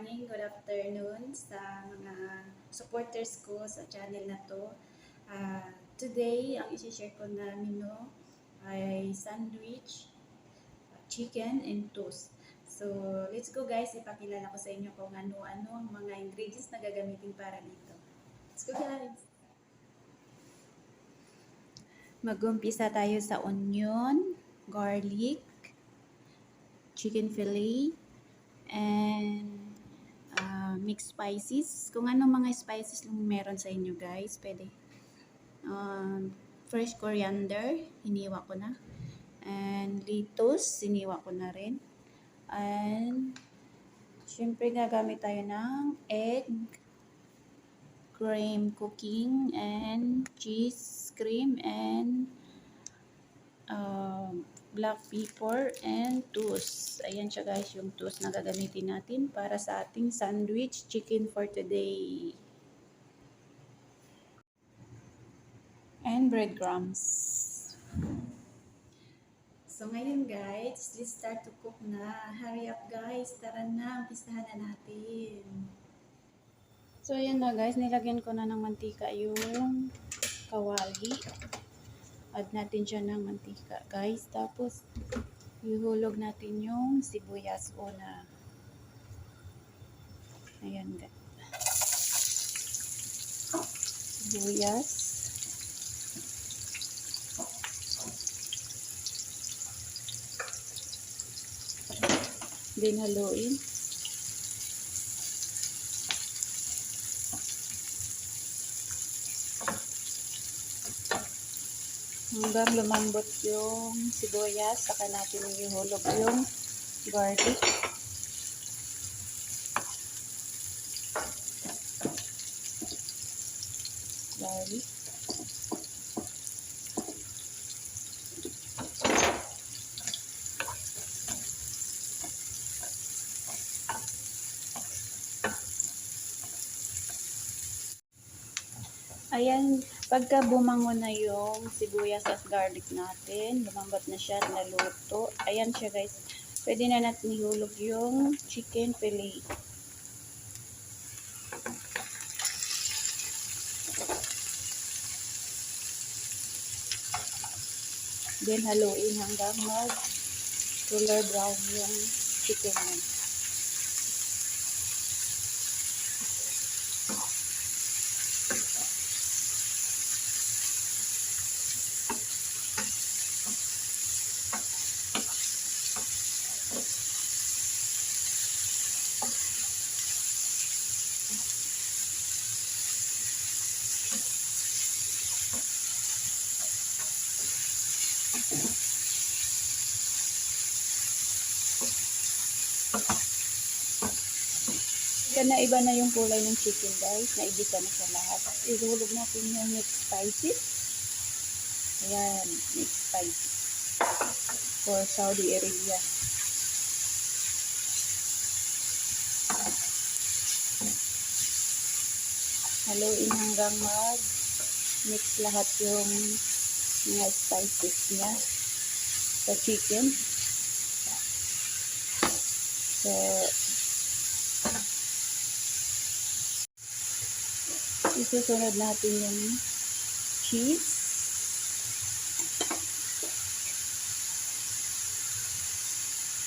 morning, good afternoon sa mga supporters ko sa channel na to. Today, ang isi-share ko na menu ay sandwich, chicken, and toast. So, let's go guys. Ipakilala ko sa inyo kung ano-ano ang mga ingredients na gagamitin para dito. Let's go guys! Mag-umpisa tayo sa onion, garlic, chicken fillet, and mixed spices. Kung anong mga spices lang meron sa inyo guys, pwede. Fresh coriander, hiniwa ko na. And lettuce, hiniwa ko na rin. And syempre gagamit tayo ng egg, cream cooking, and cheese cream, and black pepper, and toast. Ayan siya guys, yung toast na gagamitin natin para sa ating sandwich chicken for today. And breadcrumbs. So ngayon guys, let's start to cook na. Hurry up guys, tara na, umpisahan na natin. So ayan na guys, nilagyan ko na ng mantika yung kawali. Add natin siya ng mantika guys. Tapos ihulog natin yung sibuyas una. Ayan guys. Sibuyas. Then haluin. Hanggang lumambot yung sibuyas, saka natin ihulog yung garlic. Ayan, pagka bumangon na yung sibuyas at garlic natin, lumambot na siya at naluto. Ayan siya guys. Pwede na natin ihulog yung chicken fillet. Then haluin hanggang mag-color brown yung chicken mo. Na iba na yung kulay ng chicken guys, naibisa na siya lahat. Ihulog natin yung mixed spices. Ayan, mixed spices for Saudi Arabia. Haluin hanggang mag-mix lahat yung mga spices niya sa chicken. So, isusunod natin yung cheese.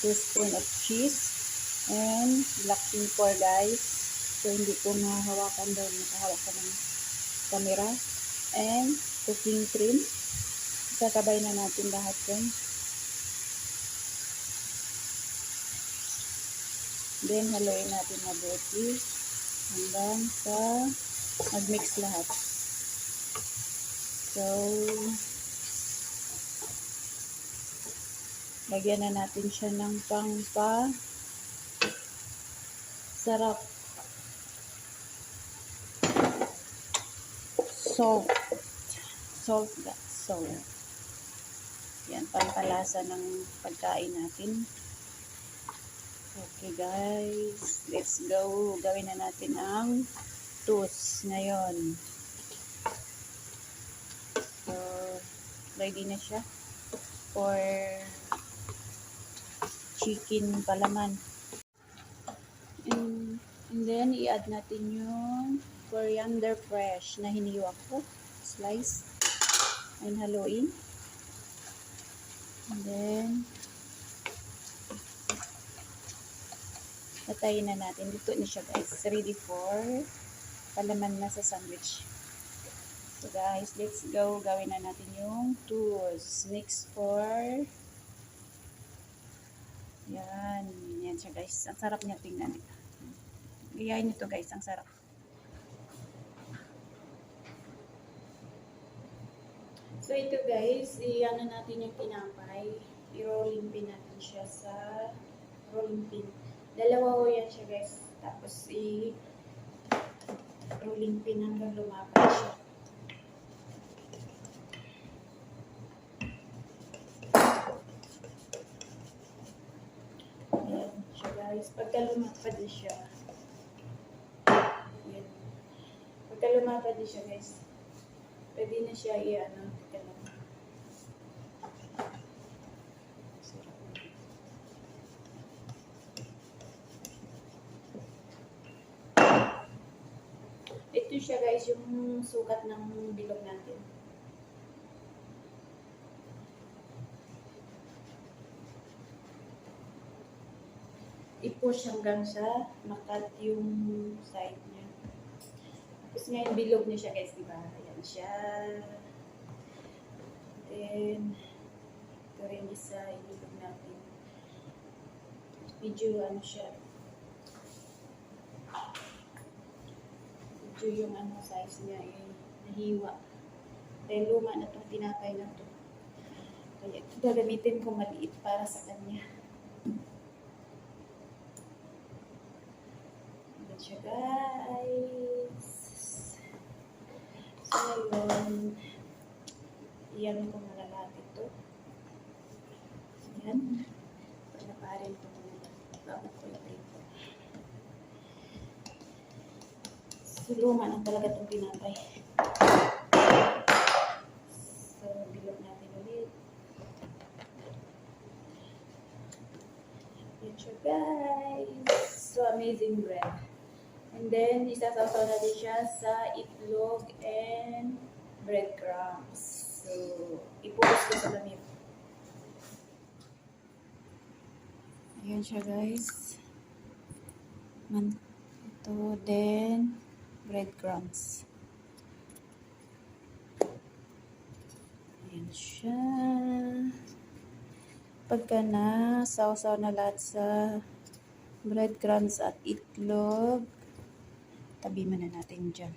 Two spoon of cheese and black pepper guys. So hindi ko mahawakan dahil nakahawak ka ng camera. And cooking cream. Sasabay na natin lahat yun. Then haluin natin mabuti hanggang sa mag-mix lahat. So, lagyan na natin siya ng sarap. Salt. Yan, pampalasa ng pagkain natin. Okay guys, let's go. Gawin na natin ang toast ngayon. So, ready na siya for chicken palaman. And then, i-add natin yung coriander fresh na hiniwa ko. Slice. Ayun, haluin. And then, patayin na natin. Luto na siya, guys. Ready for palaman na sa sandwich. So, guys, let's go. Gawin na natin yung tools. Mix for... Yan. Yan siya, guys. Ang sarap niya tingnan. Gayahin nyo to, guys. Ang sarap. So, ito, guys. I-ano natin yung tinapay. I-rolling pin natin siya sa rolling pin. Dalawa ho yan siya, guys. Tapos, rolling pin hanggang lumapat siya. Ayan siya, guys. Pagka lumapad na siya, ayan. Pagka lumapad na siya, guys, pwede na siya i-ano. Ito siya, guys, yung sukat ng bilog natin. I-push hanggang sa makat yung side niya. Tapos ngayon bilog niya siya, guys, diba? Ayan siya. Then, ito rin isa, ibilog natin. Medyo ano siya. Medyo yung ano size niya nahiwa. Dahil luma na itong tinapay na ito. Kaya ito gagamitin ko maliit para sa kanya. Ayan siya, guys. So, ngayon, iyan ko muna lahat ito. Ayan. Panaparin ko muna. Bago ko ilagay ito. So, luma na talaga itong tinapay. So, bilog natin ulit. Ayan siya, guys. So, amazing bread. And then, isasasaw natin siya sa itlog and breadcrumbs. So, ipulis ko sa lamig. Ayan siya, guys. Ito, then, breadcrumbs. Ayan siya. Pagka na, saw-saw na lahat sa breadcrumbs at itlog, tabi mo na natin dyan.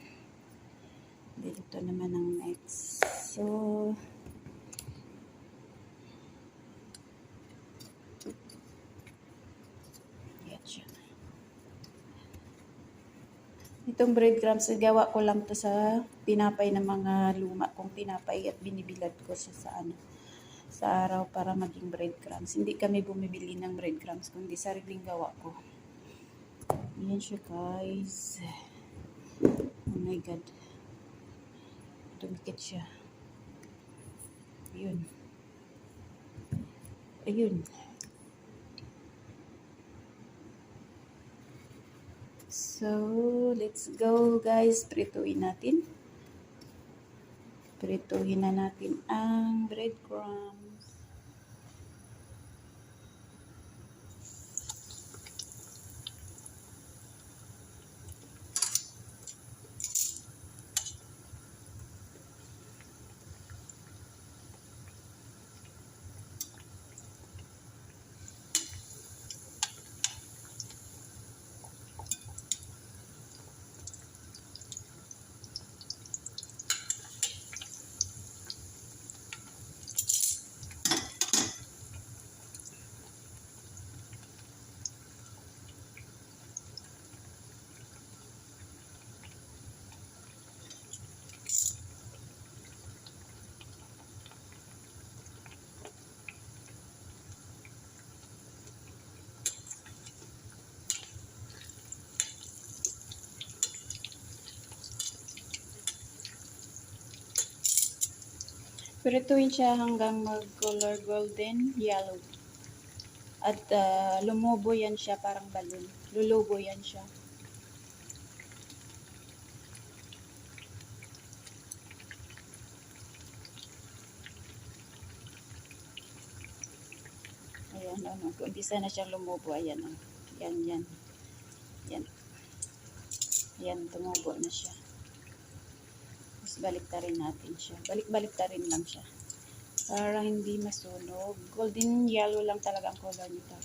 Dito naman ang next. So, yan siya. Itong breadcrumbs, gawa ko lang to sa tinapay ng mga luma kong tinapay at binibilad ko siya sa ano, sa araw para maging breadcrumbs. Hindi kami bumibili ng breadcrumbs, kundi sariling gawa ko. Yan siya, guys. Oh my God. Tumikit siya. Ayun. Ayun. So, let's go, guys. Prituin natin. Prituhin na natin ang breadcrumbs. Prituin siya hanggang mag-color golden yellow. At lumubo yan siya, parang balon. Lulubo yan siya. Ayan, ano, umpisa na siyang lumubo. Ayan, oh. Yan, yan. Yan. Ayan, tumubo na siya. Tapos baliktarin natin siya. Balik-baliktarin lang siya. Para hindi masunog. Golden yellow lang talaga ang color nito.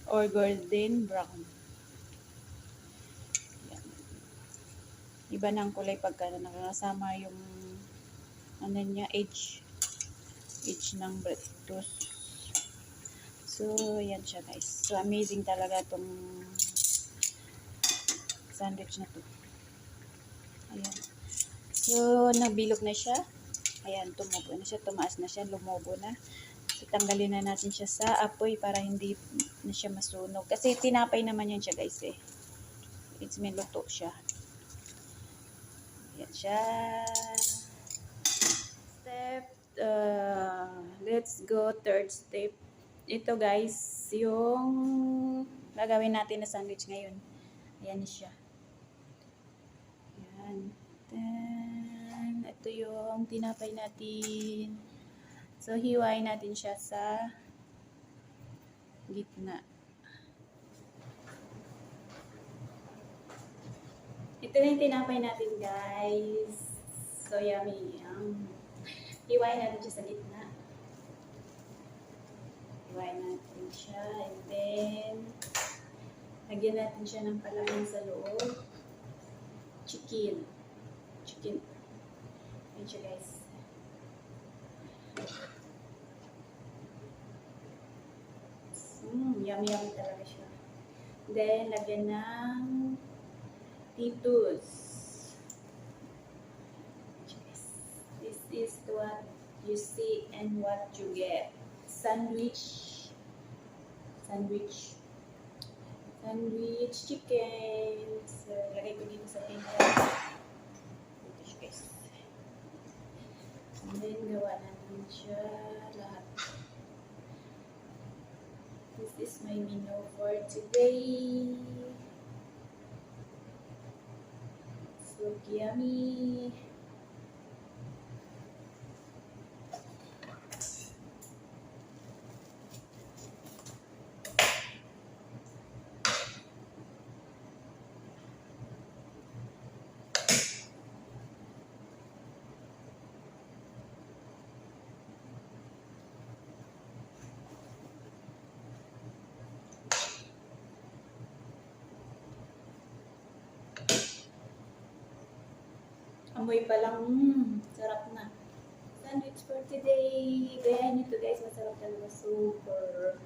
Or golden brown. Yan. Iba na ang kulay pagka nakasama yung ano niya, edge ng breadtoast. So, yan siya guys. So, amazing talaga itong sandwich na to. Ayan. So, nabilog na siya. Ayan, tumubo na siya. Tumaas na siya. Lumubo na. So, tanggalin na natin siya sa apoy para hindi na siya masunog. Kasi tinapay naman yan siya guys eh. It's may luto siya. Ayan siya. Step, let's go third step. Ito guys, yung gagawin natin na sandwich ngayon. Ayan siya. Ayan. Then, ito yung tinapay natin. So, hiwain natin siya sa gitna. Ito na yung tinapay natin guys. So, yummy. Hiwain natin siya sa gitna. Hiwain natin siya. And then, lagyan natin siya ng palaman sa loob. Chicken. Ayan siya guys. Yummy talaga siya. Then, lagyan ng Titus. This is what you see and what you get. Sandwich chicken. So, lagay ko dito sa pinto. Dito siya guys. And then, gawa natin siya lahat. This is my menu for today. So yummy. Amoy pa lang, sarap na. Sandwich for today. Gayahin nyo to guys, masarap talaga. Super.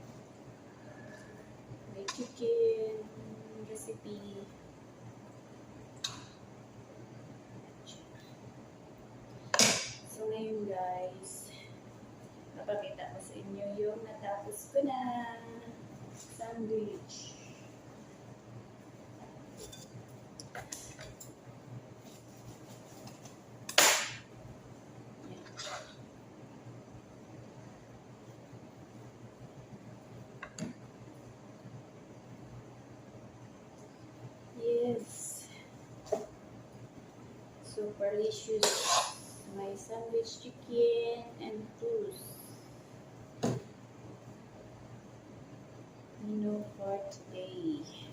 May chicken recipe. So ngayon guys, napakita ko sa inyo yung natapos ko na sandwich. Yes, super delicious. My sandwich chicken and toast. Menu for today.